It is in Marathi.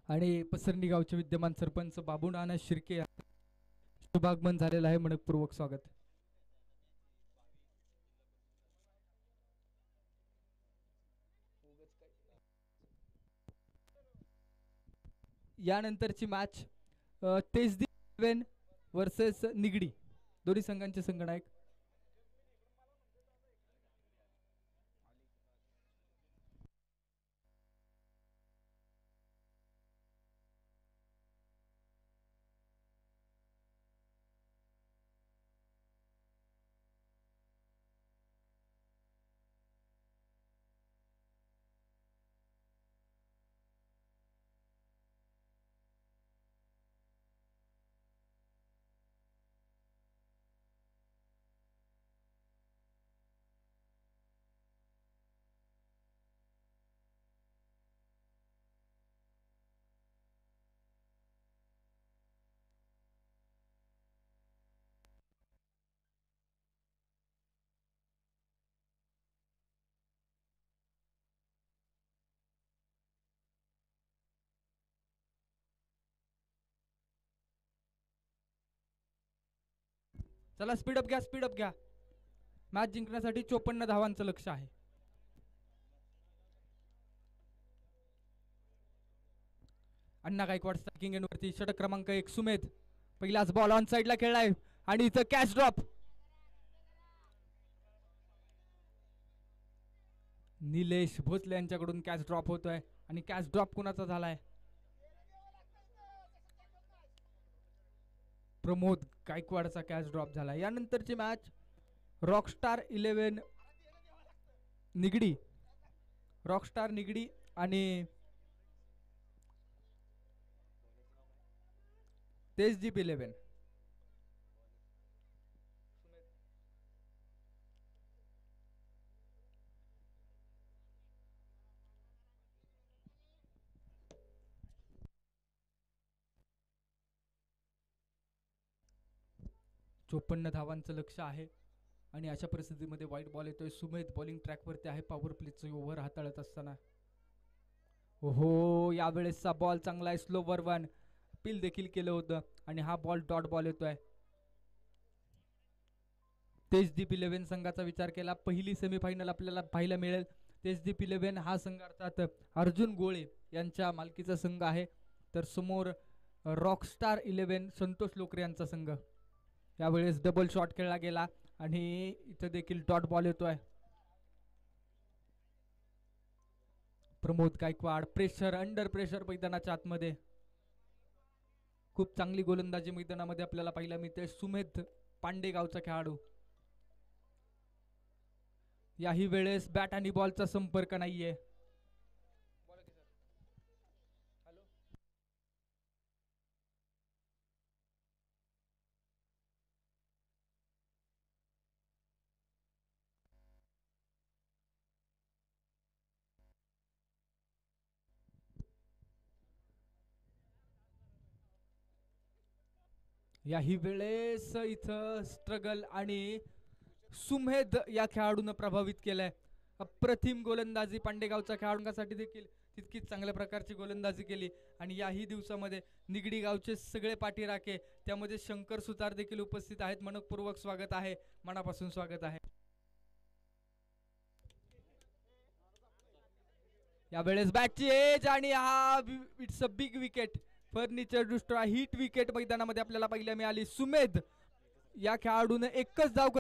आणि पसरणी गावचे विद्यमान सरपंच बाबूनाना शिर्के शुभागमन झालेलं आहे. मनपूर्वक स्वागत. यानंतरची मॅच तेजदीप 11 वर्सेस निगडी, दोन्ही संघांचे संघनायक. चला स्पीडअप घ्या, स्पीडअप घ्या. मॅच जिंकण्यासाठी 54 धावांचं लक्ष आहे. अण्णा गायकवाड स्ट्रायकिंग एंडवरती. षटक क्रमांक 1 सुमेध. पहिलाच बॉल ऑन साइडला खेळलाय आणि इथं कॅच ड्रॉप. निलेश भोसले यांच्याकडून कॅच ड्रॉप होतोय आणि कॅच ड्रॉप कुणाचा झालाय? प्रमोद गायकवाडचा कॅच ड्रॉप झाला. यानंतरची match Rockstar 11 Nigdi, Rockstar Nigdi आणि तेजदीप 11. चोपन्न धावांचं लक्ष आहे आणि अशा परिस्थितीमध्ये वाईट बॉल येतोय. सुमेध बॉलिंग ट्रॅकवरती आहे पॉवर प्लेचं ओव्हर हाताळत असताना. हो, यावेळेसचा बॉल चांगला आहे. स्लोवर वन अपील देखील केलं होतं आणि हा बॉल डॉट बॉल येतोय. तेजदीप 11 संघाचा विचार केला पहिली सेमीफायनल आपल्याला पाहायला मिळेल. तेजदीप 11 हा संघ अर्थात अर्जुन गोळे यांच्या मालकीचा संघ आहे, तर समोर रॉकस्टार 11 संतोष लोकरे यांचा संघ. यावेळेस डबल शॉट खेळला गेला आणि इथं देखील डॉट बॉल येतोय. Pramod Gaikwad pressure, under pressure मैदानाच्या आतमध्ये. खूप चांगली गोलंदाजी मैदानामध्ये आपल्याला पाहायला मिळते. सुमेध पांडे गावचा खेळाडू. याही वेळेस बॅट आणि बॉलचा संपर्क नाहीये. याही वेळेस इथं स्ट्रगल आणि सुमेध या खेळाडूनं प्रभावित केलंय. अप्रतिम गोलंदाजी पांडेगावच्या खेळाडूंसाठी देखील तितकीच चांगल्या प्रकारची गोलंदाजी केली आणि याही दिवसामध्ये निगडी गावचे सगळे पाठीराखे, त्यामध्ये शंकर सुतार देखील उपस्थित आहेत. मनपूर्वक स्वागत आहे, मनापासून स्वागत आहे. यावेळेस बॅटची एज आणि हा it's a big wicket. Furniture दृष्ट्या हिट विकेट मैदानामध्ये आपल्याला पाहायला मिळाली. सुमेध या खेळाडूने एकच धाव